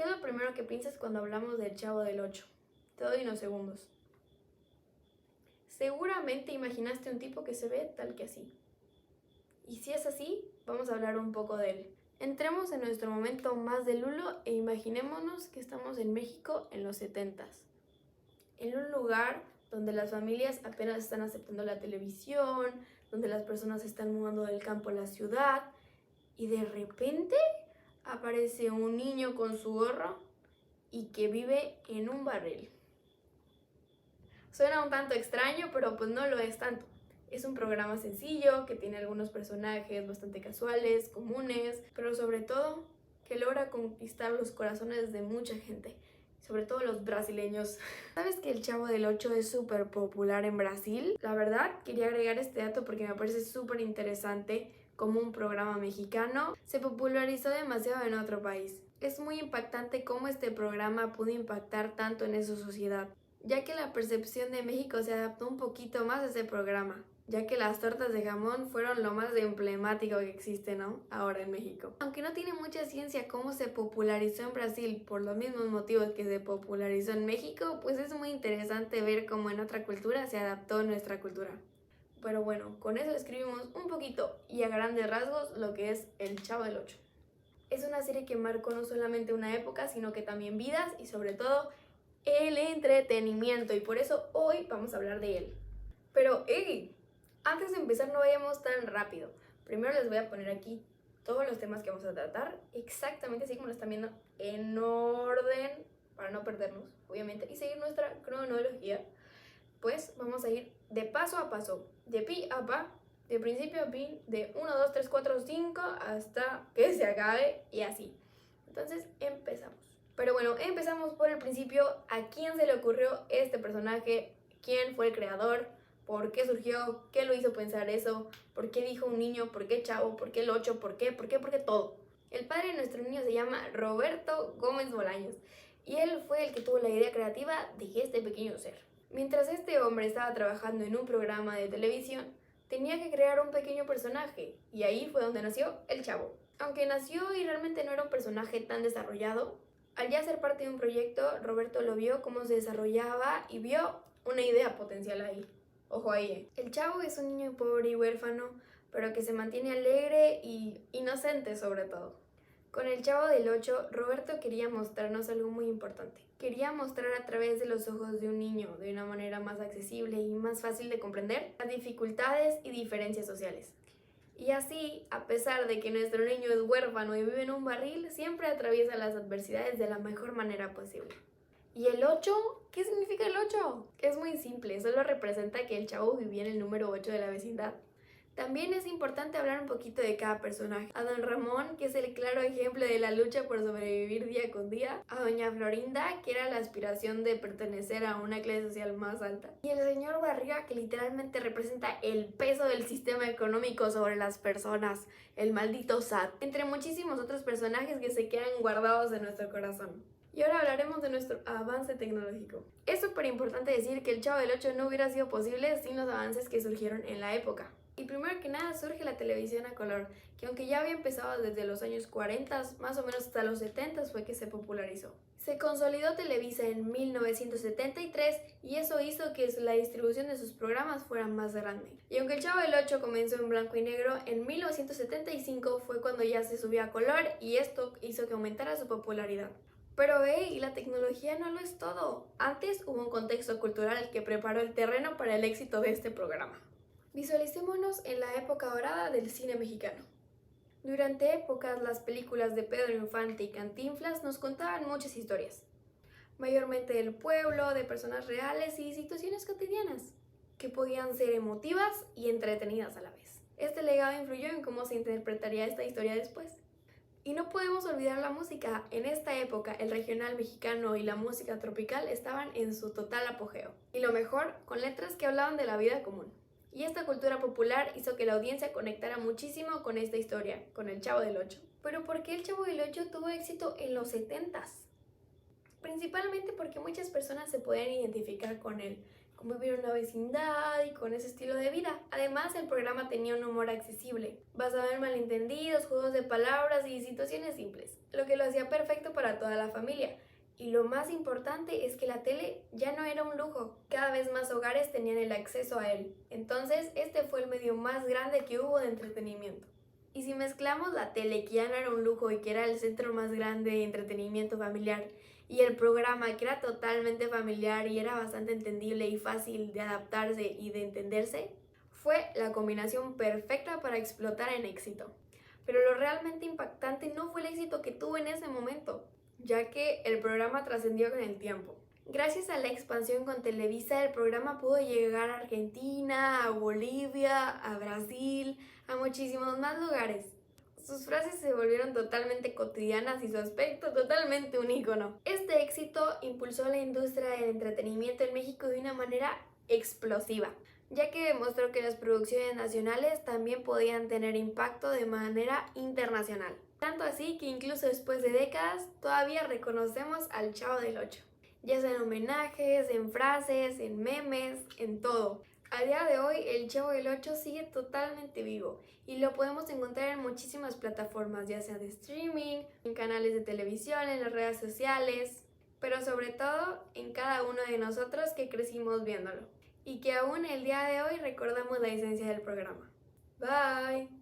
¿Qué es lo primero que piensas cuando hablamos del Chavo del Ocho? Te doy unos segundos. Seguramente imaginaste un tipo que se ve tal que así. Y si es así, vamos a hablar un poco de él. Entremos en nuestro momento más de lulo e imaginémonos que estamos en México en los 70s. En un lugar donde las familias apenas están aceptando la televisión, donde las personas se están mudando del campo a la ciudad y de repente aparece un niño con su gorro y que vive en un barril. Suena un tanto extraño, pero pues no lo es tanto. Es un programa sencillo, que tiene algunos personajes bastante casuales, comunes, pero sobre todo que logra conquistar los corazones de mucha gente, sobre todo los brasileños. ¿Sabes que el Chavo del Ocho es súper popular en Brasil? La verdad, quería agregar este dato porque me parece súper interesante cómo un programa mexicano se popularizó demasiado en otro país. Es muy impactante cómo este programa pudo impactar tanto en esa sociedad, ya que la percepción de México se adaptó un poquito más a ese programa, ya que las tortas de jamón fueron lo más emblemático que existe, ¿no? Ahora en México. Aunque no tiene mucha ciencia cómo se popularizó en Brasil por los mismos motivos que se popularizó en México, pues es muy interesante ver cómo en otra cultura se adaptó nuestra cultura. Pero bueno, con eso describimos un poquito y a grandes rasgos lo que es el Chavo del Ocho. Es una serie que marcó no solamente una época, sino que también vidas y sobre todo el entretenimiento, y por eso hoy vamos a hablar de él. Pero, antes de empezar no vayamos tan rápido. Primero les voy a poner aquí todos los temas que vamos a tratar, exactamente así como lo están viendo, en orden, para no perdernos, obviamente, y seguir nuestra cronología. Pues vamos a ir de paso a paso, de pi a pa, de principio a fin, de 1, 2, 3, 4, 5, hasta que se acabe y así. Entonces empezamos. Pero bueno, empezamos por el principio. ¿A quién se le ocurrió este personaje? ¿Quién fue el creador? ¿Por qué surgió? ¿Qué lo hizo pensar eso? ¿Por qué dijo un niño? ¿Por qué Chavo? ¿Por qué el 8? ¿Por qué? ¿Por qué? ¿Por qué todo? El padre de nuestro niño se llama Roberto Gómez Bolaños y él fue el que tuvo la idea creativa de este pequeño ser. Mientras este hombre estaba trabajando en un programa de televisión, tenía que crear un pequeño personaje y ahí fue donde nació el Chavo. Aunque nació y realmente no era un personaje tan desarrollado, al ya ser parte de un proyecto, Roberto lo vio cómo se desarrollaba y vio una idea potencial ahí. Ojo ahí. El Chavo es un niño pobre y huérfano, pero que se mantiene alegre y inocente sobre todo. Con el Chavo del Ocho, Roberto quería mostrarnos algo muy importante. Quería mostrar a través de los ojos de un niño, de una manera más accesible y más fácil de comprender, las dificultades y diferencias sociales. Y así, a pesar de que nuestro niño es huérfano y vive en un barril, siempre atraviesa las adversidades de la mejor manera posible. ¿Y el 8? ¿Qué significa el 8? Es muy simple, solo representa que el Chavo vivía en el número 8 de la vecindad. También es importante hablar un poquito de cada personaje. A don Ramón, que es el claro ejemplo de la lucha por sobrevivir día con día. A doña Florinda, que era la aspiración de pertenecer a una clase social más alta. Y el señor Barriga, que literalmente representa el peso del sistema económico sobre las personas. El maldito SAT. Entre muchísimos otros personajes que se quedan guardados en nuestro corazón. Y ahora hablaremos de nuestro avance tecnológico. Es súper importante decir que el Chavo del Ocho no hubiera sido posible sin los avances que surgieron en la época. Y primero que nada surge la televisión a color, que aunque ya había empezado desde los años 40, más o menos hasta los 70 fue que se popularizó. Se consolidó Televisa en 1973 y eso hizo que la distribución de sus programas fuera más grande. Y aunque el Chavo del Ocho comenzó en blanco y negro, en 1975 fue cuando ya se subió a color y esto hizo que aumentara su popularidad. Pero y la tecnología no lo es todo. Antes hubo un contexto cultural que preparó el terreno para el éxito de este programa. Visualicémonos en la época dorada del cine mexicano. Durante épocas, las películas de Pedro Infante y Cantinflas nos contaban muchas historias, mayormente del pueblo, de personas reales y situaciones cotidianas, que podían ser emotivas y entretenidas a la vez. Este legado influyó en cómo se interpretaría esta historia después. Y no podemos olvidar la música. En esta época, el regional mexicano y la música tropical estaban en su total apogeo. Y lo mejor, con letras que hablaban de la vida común. Y esta cultura popular hizo que la audiencia conectara muchísimo con esta historia, con el Chavo del Ocho. Pero ¿por qué el Chavo del Ocho tuvo éxito en los 70s? Principalmente porque muchas personas se podían identificar con él, cómo vivir en una vecindad y con ese estilo de vida. Además, el programa tenía un humor accesible, basado en malentendidos, juegos de palabras y situaciones simples, lo que lo hacía perfecto para toda la familia. Y lo más importante es que la tele ya no era un lujo, cada vez más hogares tenían el acceso a él. Entonces, este fue el medio más grande que hubo de entretenimiento. Y si mezclamos la tele, que ya no era un lujo y que era el centro más grande de entretenimiento familiar, y el programa, que era totalmente familiar y era bastante entendible y fácil de adaptarse y de entenderse, fue la combinación perfecta para explotar en éxito. Pero lo realmente impactante no fue el éxito que tuvo en ese momento, ya que el programa trascendió con el tiempo. Gracias a la expansión con Televisa, el programa pudo llegar a Argentina, a Bolivia, a Brasil, a muchísimos más lugares. Sus frases se volvieron totalmente cotidianas y su aspecto totalmente un ícono. Este éxito impulsó la industria del entretenimiento en México de una manera explosiva, ya que demostró que las producciones nacionales también podían tener impacto de manera internacional. Tanto así que incluso después de décadas todavía reconocemos al Chavo del Ocho, ya sea en homenajes, en frases, en memes, en todo. A día de hoy el Chavo del Ocho sigue totalmente vivo y lo podemos encontrar en muchísimas plataformas, ya sea de streaming, en canales de televisión, en las redes sociales, pero sobre todo en cada uno de nosotros que crecimos viéndolo y que aún el día de hoy recordamos la esencia del programa. Bye.